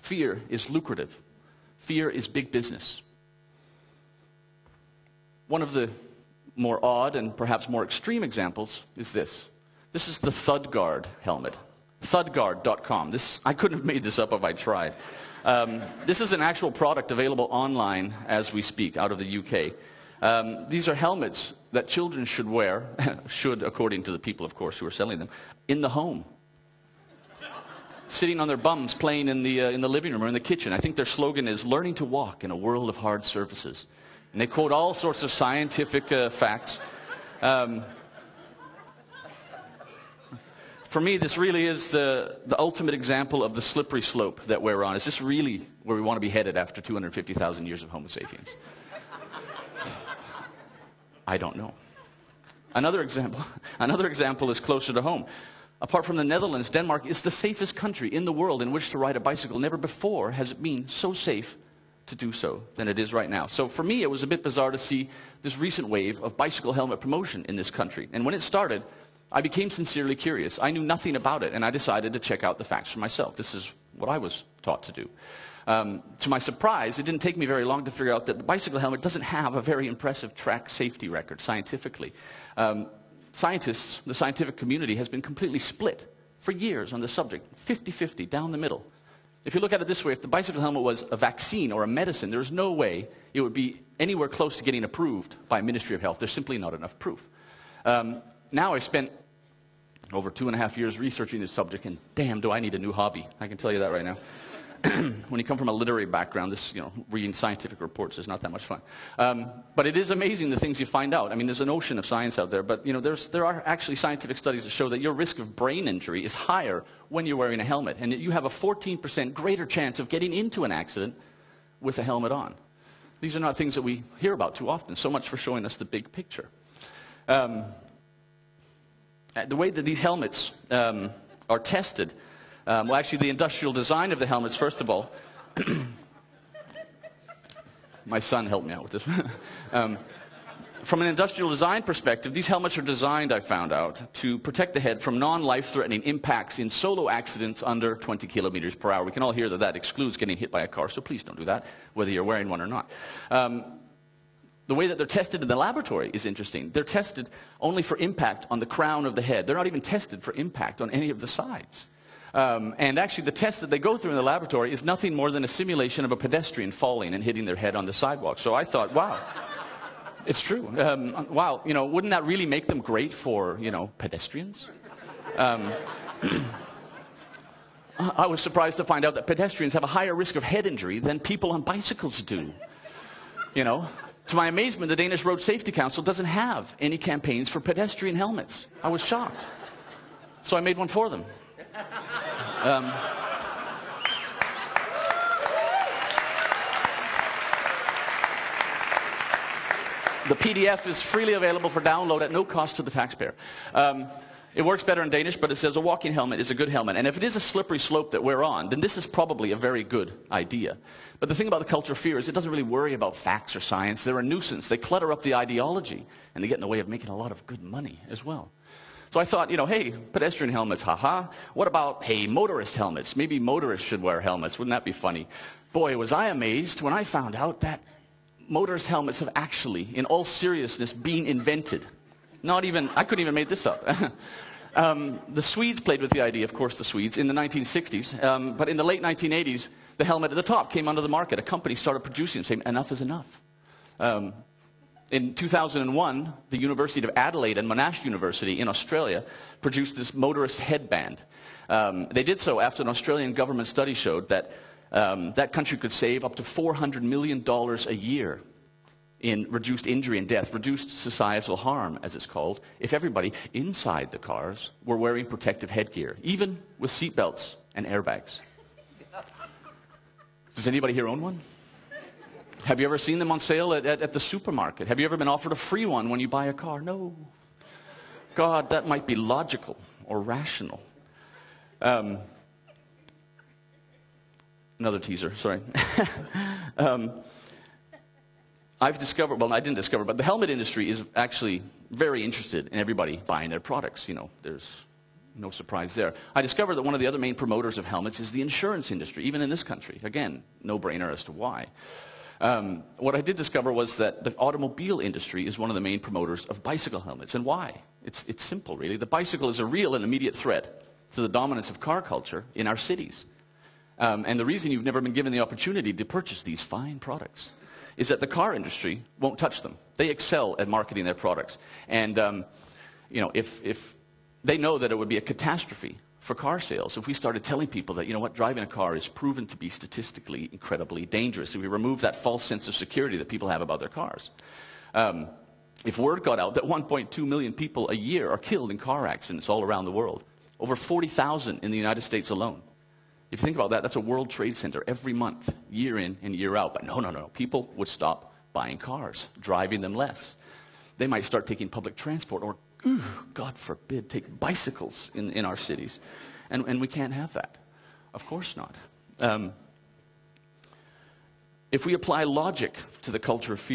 Fear is lucrative. Fear is big business. One of the more odd and perhaps more extreme examples is this. This is the ThudGuard helmet. ThudGuard.com. I couldn't have made this up if I tried. This is an actual product available online as we speak out of the UK. These are helmets that children should wear, should according to the people, of course, who are selling them, in the home. Sitting on their bums playing in the living room or in the kitchen. I think their slogan is learning to walk in a world of hard surfaces. And they quote all sorts of scientific facts. For me, this really is the ultimate example of the slippery slope that we're on. Is this really where we want to be headed after 250,000 years of Homo sapiens? I don't know. Another example is closer to home. Apart from the Netherlands, Denmark is the safest country in the world in which to ride a bicycle. Never before has it been so safe to do so than it is right now. So for me, it was a bit bizarre to see this recent wave of bicycle helmet promotion in this country. And when it started, I became sincerely curious. I knew nothing about it, and I decided to check out the facts for myself. This is what I was taught to do. To my surprise, it didn't take me very long to figure out that the bicycle helmet doesn't have a very impressive track safety record scientifically. Scientists, the scientific community, has been completely split for years on the subject, 50-50, down the middle. If you look at it this way, if the bicycle helmet was a vaccine or a medicine, there's no way it would be anywhere close to getting approved by Ministry of Health. There's simply not enough proof. Now I spent over 2.5 years researching this subject, and damn, do I need a new hobby. I can tell you that right now. When you come from a literary background, reading scientific reports is not that much fun. But it is amazing the things you find out. I mean, there's an ocean of science out there, but there are actually scientific studies that show that your risk of brain injury is higher when you're wearing a helmet, and you have a 14% greater chance of getting into an accident with a helmet on. These are not things that we hear about too often. So much for showing us the big picture. The way that these helmets are tested, well, actually, the industrial design of the helmets, first of all, my son helped me out with this. From an industrial design perspective, these helmets are designed, I found out, to protect the head from non-life-threatening impacts in solo accidents under 20 kilometers per hour. We can all hear that that excludes getting hit by a car, so please don't do that, whether you're wearing one or not. The way that they're tested in the laboratory is interesting. They're tested only for impact on the crown of the head. They're not even tested for impact on any of the sides. And actually, the test that they go through in the laboratory is nothing more than a simulation of a pedestrian falling and hitting their head on the sidewalk. So I thought, wow, it's true. Wow, wouldn't that really make them great for, pedestrians? I was surprised to find out that pedestrians have a higher risk of head injury than people on bicycles do. To my amazement, the Danish Road Safety Council doesn't have any campaigns for pedestrian helmets. I was shocked. So I made one for them. The PDF is freely available for download at no cost to the taxpayer. It works better in Danish, but it says a walking helmet is a good helmet. And if it is a slippery slope that we're on, then this is probably a very good idea. But the thing about the culture of fear is it doesn't really worry about facts or science. They're a nuisance. They clutter up the ideology, and they get in the way of making a lot of good money as well. So I thought, hey, pedestrian helmets, haha. What about, hey, motorist helmets? Maybe motorists should wear helmets. Wouldn't that be funny? Boy, was I amazed when I found out that motorist helmets have actually, in all seriousness, been invented. I couldn't even make this up. The Swedes played with the idea, of course, the Swedes, in the 1960s. But in the late 1980s, the helmet at the top came onto the market. A company started producing them, saying, enough is enough. In 2001, the University of Adelaide and Monash University in Australia produced this motorist headband. They did so after an Australian government study showed that that country could save up to $400 million a year in reduced injury and death, reduced societal harm, as it's called, if everybody inside the cars were wearing protective headgear, even with seatbelts and airbags. Does anybody here own one? Have you ever seen them on sale at the supermarket? Have you ever been offered a free one when you buy a car? No. God, that might be logical or rational. Another teaser, sorry. I've discovered, well, I didn't discover, but the helmet industry is actually very interested in everybody buying their products. There's No surprise there. I discovered that one of the other main promoters of helmets is the insurance industry, even in this country. Again, no-brainer as to why. What I did discover was that the automobile industry is one of the main promoters of bicycle helmets. And why? It's simple, really. The bicycle is a real and immediate threat to the dominance of car culture in our cities. And the reason you've never been given the opportunity to purchase these fine products is that the car industry won't touch them. They excel at marketing their products. And you know, if they know that it would be a catastrophe for car sales if we started telling people that, you know what, driving a car is proven to be statistically incredibly dangerous, if we remove that false sense of security that people have about their cars. If word got out that 1.2 million people a year are killed in car accidents all around the world, over 40,000 in the United States alone. If you think about that, that's a World Trade Center every month, year in and year out. But no, people would stop buying cars, driving them less. They might start taking public transport or, God forbid, take bicycles in our cities. And we can't have that. Of course not. If we apply logic to the culture of fear,